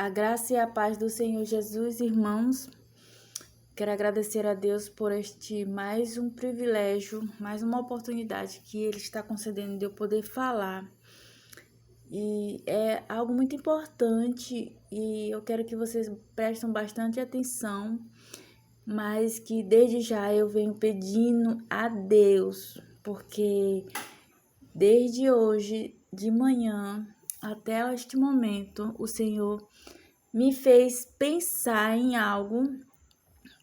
A graça e a paz do Senhor Jesus, irmãos. Quero agradecer a Deus por este mais um privilégio, mais uma oportunidade que Ele está concedendo de eu poder falar. E é algo muito importante e eu quero que vocês prestem bastante atenção, mas que desde já eu venho pedindo a Deus, porque desde hoje de manhã até este momento o Senhor me fez pensar em algo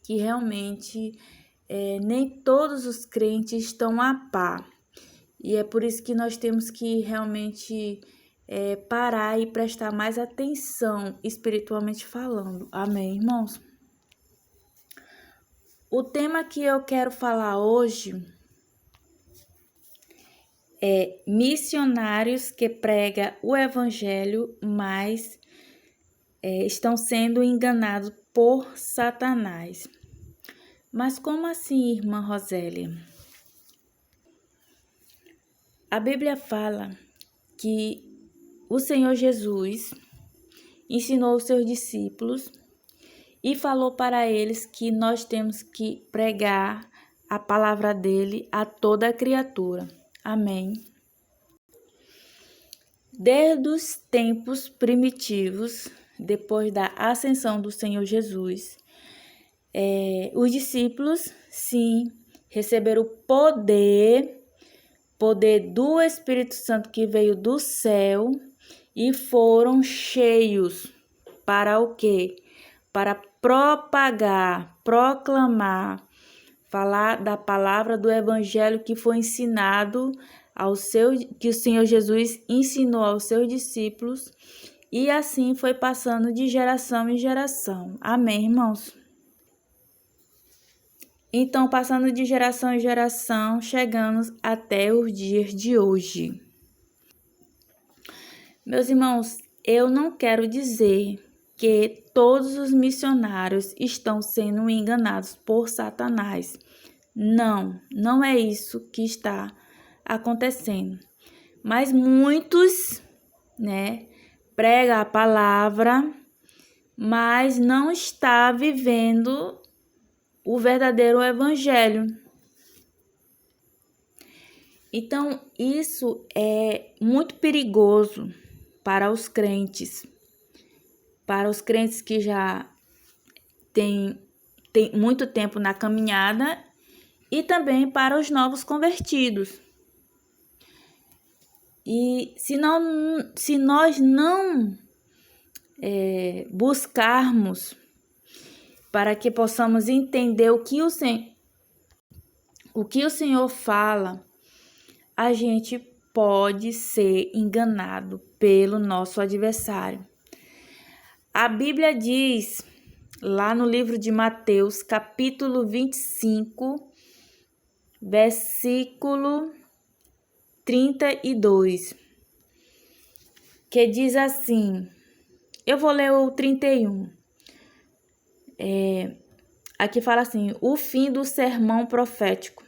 que realmente nem todos os crentes estão a par. E é por isso que nós temos que realmente parar e prestar mais atenção espiritualmente falando. Amém, irmãos? O tema que eu quero falar hoje é missionários que pregam o evangelho, mas estão sendo enganados por Satanás. Mas como assim, irmã Rosélia? A Bíblia fala que o Senhor Jesus ensinou os seus discípulos e falou para eles que nós temos que pregar a palavra dele a toda criatura. Amém. Desde os tempos primitivos, depois da ascensão do Senhor Jesus, os discípulos, sim, receberam o poder do Espírito Santo que veio do céu e foram cheios para o quê? Para propagar, proclamar, falar da palavra do evangelho que foi ensinado que o Senhor Jesus ensinou aos seus discípulos e assim foi passando de geração em geração. Amém, irmãos? Então, passando de geração em geração, chegamos até os dias de hoje. Meus irmãos, eu não quero dizer que todos os missionários estão sendo enganados por Satanás. Não é isso que está acontecendo. Mas muitos, pregam a palavra, mas não está vivendo o verdadeiro evangelho. Então, isso é muito perigoso para os crentes que já têm muito tempo na caminhada e também para os novos convertidos. E se nós não buscarmos para que possamos entender o que o Senhor fala, a gente pode ser enganado pelo nosso adversário. A Bíblia diz, lá no livro de Mateus, capítulo 25, versículo 32, que diz assim, eu vou ler o 31. Aqui fala assim, o fim do sermão profético,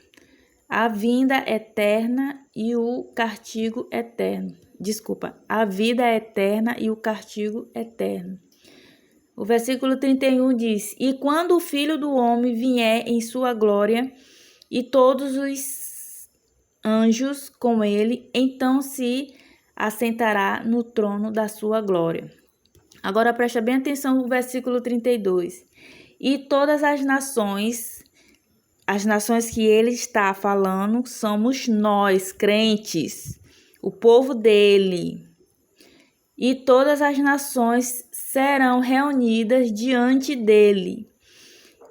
a vinda eterna e o castigo eterno. A vida eterna e o castigo eterno. O versículo 31 diz, e quando o Filho do Homem vier em sua glória e todos os anjos com ele, então se assentará no trono da sua glória. Agora presta bem atenção no versículo 32. E todas as nações que ele está falando, somos nós, crentes, o povo dele. E todas as nações serão reunidas diante dele,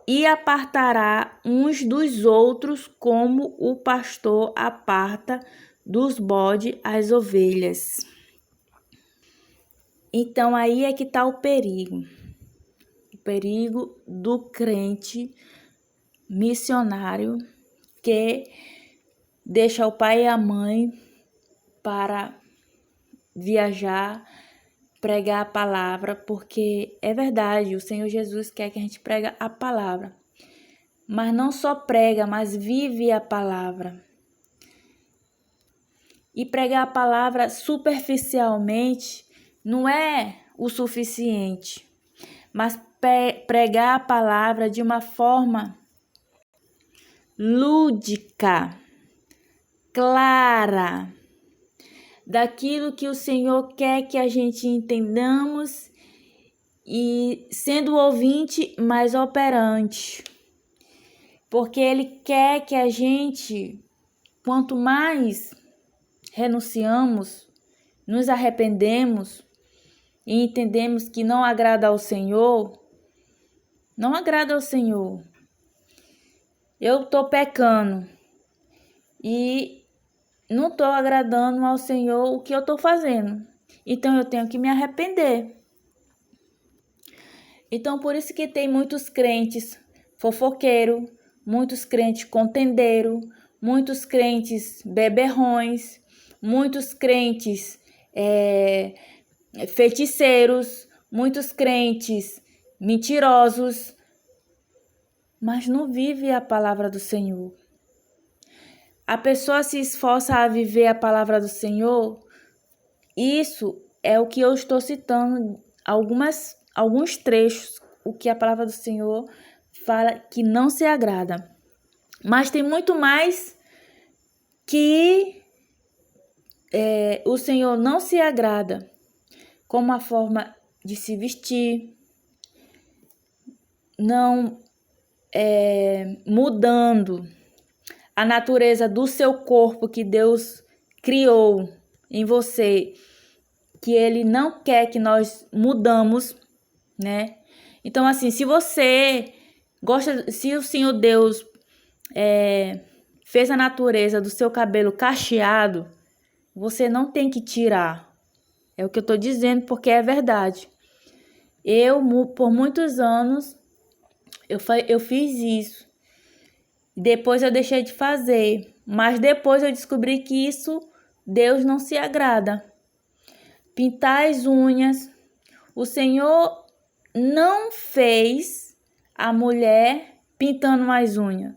e apartará uns dos outros, como o pastor aparta dos bodes as ovelhas. Então, aí é que está o perigo do crente missionário que deixa o pai e a mãe para viajar, pregar a palavra, porque é verdade, o Senhor Jesus quer que a gente pregue a palavra, mas não só prega, mas vive a palavra. E pregar a palavra superficialmente não é o suficiente, mas pregar a palavra de uma forma lúdica, clara, daquilo que o Senhor quer que a gente entendamos e sendo ouvinte, mas operante. Porque Ele quer que a gente, quanto mais renunciamos, nos arrependemos e entendemos que não agrada ao Senhor, não agrada ao Senhor. Eu estou pecando e não estou agradando ao Senhor o que eu estou fazendo. Então eu tenho que me arrepender. Então por isso que tem muitos crentes fofoqueiros, muitos crentes contendeiros, muitos crentes beberrões, muitos crentes feiticeiros, muitos crentes mentirosos, mas não vive a palavra do Senhor. A pessoa se esforça a viver a palavra do Senhor. Isso é o que eu estou citando, alguns trechos, o que a palavra do Senhor fala que não se agrada. Mas tem muito mais que o Senhor não se agrada, como a forma de se vestir, não mudando a natureza do seu corpo que Deus criou em você, que Ele não quer que nós mudamos, né? Então, assim, se você gosta, se o Senhor Deus fez a natureza do seu cabelo cacheado, você não tem que tirar. É o que eu tô dizendo porque é verdade. Eu, por muitos anos, eu fiz isso. Depois eu deixei de fazer. Mas depois eu descobri que isso, Deus não se agrada. Pintar as unhas. O Senhor não fez a mulher pintando as unhas.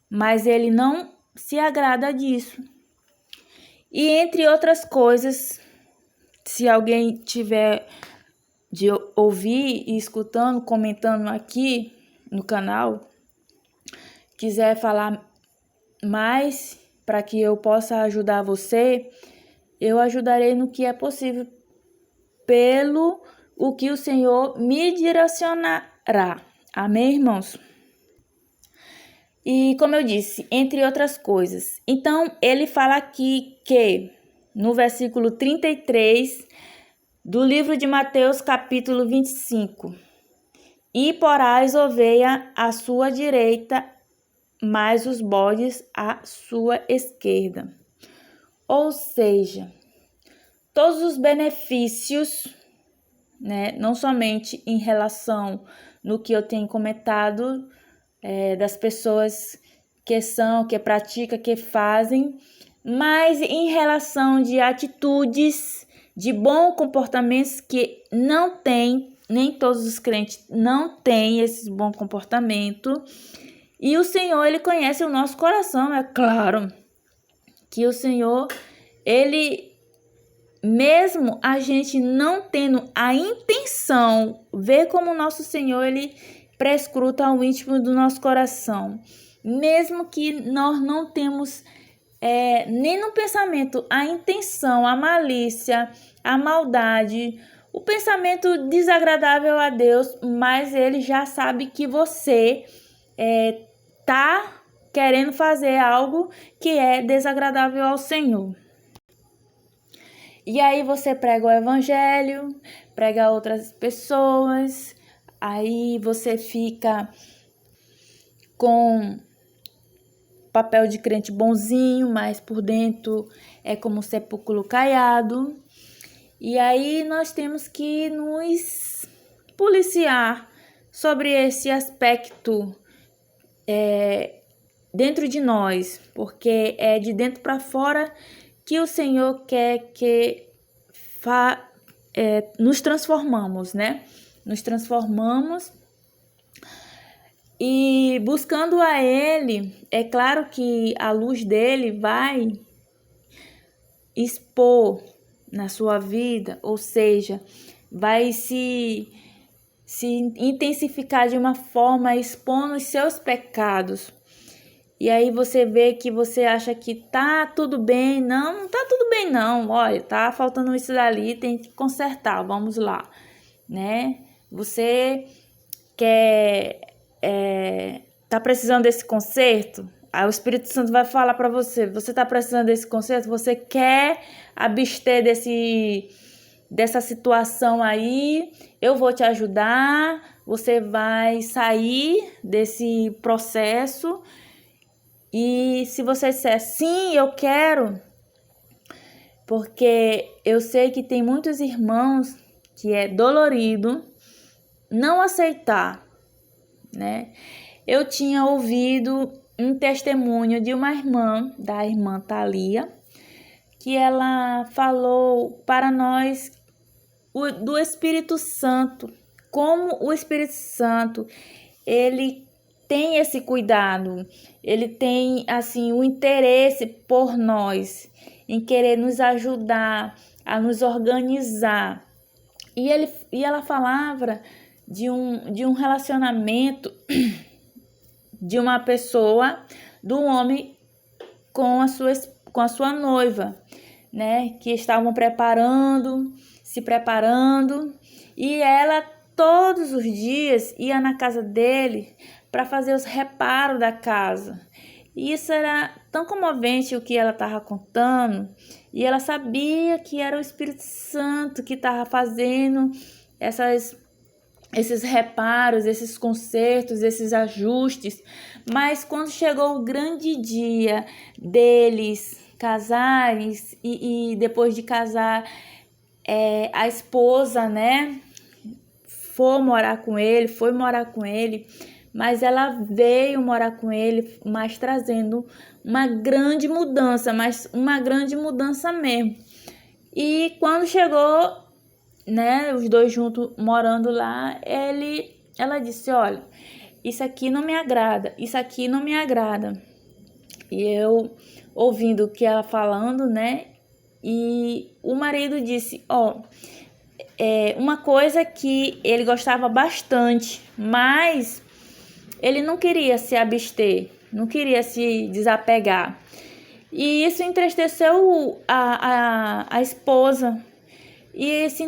Mas Ele não se agrada disso. E entre outras coisas, se alguém tiver de ouvir e escutando, comentando aqui no canal, quiser falar mais para que eu possa ajudar você, eu ajudarei no que é possível, pelo o que o Senhor me direcionará. Amém, irmãos? E como eu disse, entre outras coisas. Então, ele fala aqui que, no versículo 33 do livro de Mateus, capítulo 25, e porás ovelha à sua direita, mas os bodes à sua esquerda. Ou seja, todos os benefícios, né, não somente em relação no que eu tenho comentado, das pessoas que praticam, que fazem, mas em relação de atitudes, de bons comportamentos que não tem, nem todos os crentes não têm esse bom comportamento. E o Senhor, Ele conhece o nosso coração, é claro que o Senhor, Ele, mesmo a gente não tendo a intenção, vê como o nosso Senhor, Ele prescruta ao íntimo do nosso coração. Mesmo que nós não temos nem no pensamento a intenção, a malícia, a maldade, o pensamento desagradável a Deus, mas Ele já sabe que você tá querendo fazer algo que é desagradável ao Senhor. E aí você prega o evangelho, prega a outras pessoas, aí você fica com papel de crente bonzinho, mas por dentro é como um sepulcro caiado. E aí nós temos que nos policiar sobre esse aspecto dentro de nós, porque é de dentro para fora que o Senhor quer que nos transformamos, né? Nos transformamos e buscando a Ele, é claro que a luz dele vai expor na sua vida, ou seja, vai se intensificar de uma forma expondo os seus pecados. E aí você vê que você acha que tá tudo bem. Não tá tudo bem não. Olha, tá faltando isso dali, tem que consertar, vamos lá, né? Você quer, tá precisando desse conserto? Aí o Espírito Santo vai falar para você, você tá precisando desse conserto? Você quer abster dessa situação aí? Eu vou te ajudar, você vai sair desse processo. E se você disser sim, eu quero, porque eu sei que tem muitos irmãos que é dolorido não aceitar, né? Eu tinha ouvido um testemunho de uma irmã, da irmã Thalia, que ela falou para nós do Espírito Santo, como o Espírito Santo, ele tem esse cuidado, ele tem assim o interesse por nós, em querer nos ajudar a nos organizar. E ela falava de um relacionamento de uma pessoa, do homem com a sua noiva, né? Que estavam se preparando, e ela todos os dias ia na casa dele para fazer os reparos da casa. E isso era tão comovente o que ela estava contando, e ela sabia que era o Espírito Santo que estava fazendo esses reparos, esses consertos, esses ajustes. Mas quando chegou o grande dia deles casarem, e depois de casar, a esposa, né, foi morar com ele, mas ela veio morar com ele, mas trazendo uma grande mudança, mesmo. E quando chegou, né, os dois juntos morando lá, ela disse, olha, isso aqui não me agrada, isso aqui não me agrada. E eu ouvindo o que ela falando, né, e o marido disse, uma coisa que ele gostava bastante, mas ele não queria se abster, não queria se desapegar. E isso entristeceu a esposa. E se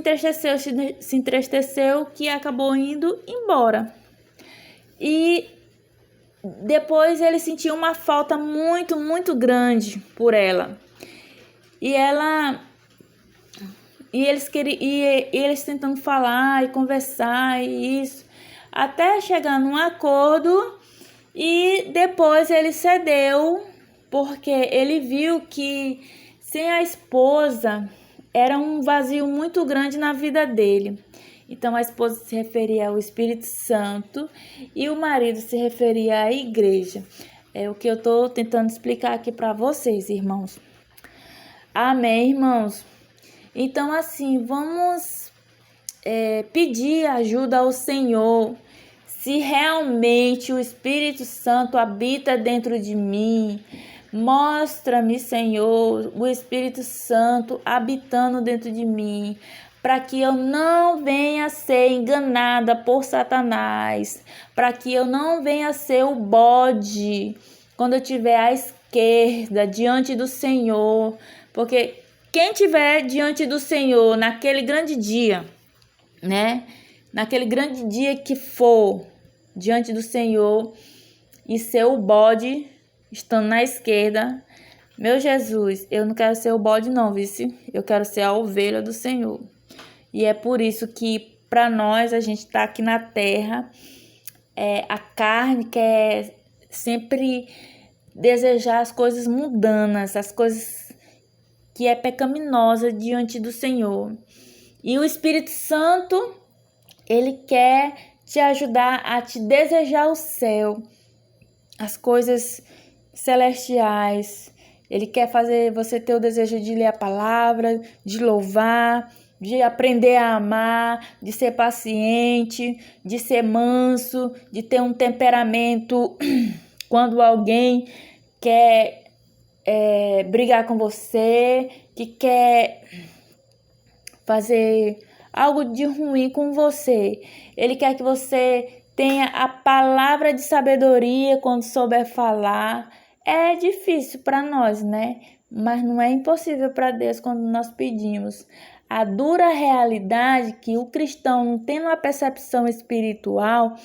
entristeceu que acabou indo embora. E depois ele sentiu uma falta muito, muito grande por ela. E eles tentando falar e conversar e isso, até chegar num acordo, e depois ele cedeu, porque ele viu que sem a esposa era um vazio muito grande na vida dele. Então a esposa se referia ao Espírito Santo e o marido se referia à igreja. É o que eu estou tentando explicar aqui para vocês, irmãos. Amém, irmãos? Então, assim, vamos pedir ajuda ao Senhor. Se realmente o Espírito Santo habita dentro de mim, mostra-me, Senhor, o Espírito Santo habitando dentro de mim, para que eu não venha a ser enganada por Satanás, para que eu não venha a ser o bode quando eu estiver à esquerda, diante do Senhor, porque quem estiver diante do Senhor naquele grande dia, né? Naquele grande dia que for diante do Senhor e ser o bode estando na esquerda, meu Jesus, eu não quero ser o bode não, vice? Eu quero ser a ovelha do Senhor. E é por isso que para nós a gente tá aqui na terra, a carne quer sempre desejar as coisas mundanas, as coisas que é pecaminosa diante do Senhor. E o Espírito Santo, ele quer te ajudar a te desejar o céu, as coisas celestiais. Ele quer fazer você ter o desejo de ler a palavra, de louvar, de aprender a amar, de ser paciente, de ser manso, de ter um temperamento quando alguém quer brigar com você, que quer fazer algo de ruim com você. Ele quer que você tenha a palavra de sabedoria quando souber falar. É difícil para nós, né? Mas não é impossível para Deus quando nós pedimos. A dura realidade que o cristão não tendo uma percepção espiritual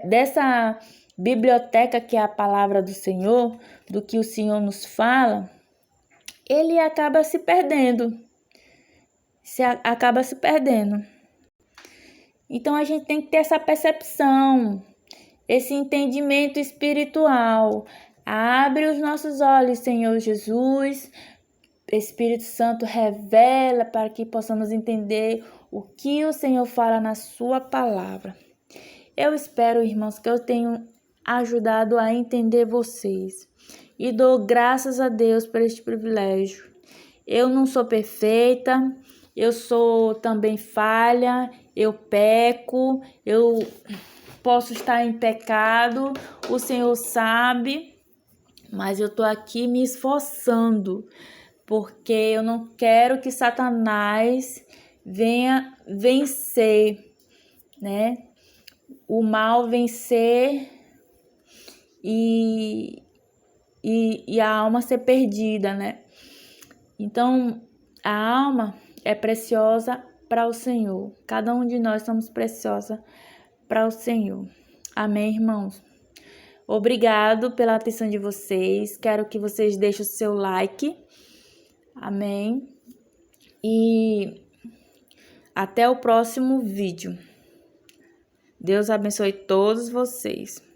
dessa biblioteca que é a palavra do Senhor, do que o Senhor nos fala, ele acaba se perdendo. Acaba se perdendo. Então a gente tem que ter essa percepção, esse entendimento espiritual. Abre os nossos olhos, Senhor Jesus. Espírito Santo, revela para que possamos entender o que o Senhor fala na sua palavra. Eu espero, irmãos, que eu tenha ajudado a entender vocês. E dou graças a Deus por este privilégio. Eu não sou perfeita, eu sou também falha, eu peco, eu posso estar em pecado, o Senhor sabe, mas eu estou aqui me esforçando, porque eu não quero que Satanás venha vencer, né? O mal vencer e a alma ser perdida, né? Então, a alma é preciosa para o Senhor. Cada um de nós somos preciosa para o Senhor. Amém, irmãos? Obrigado pela atenção de vocês. Quero que vocês deixem o seu like. Amém? E até o próximo vídeo. Deus abençoe todos vocês.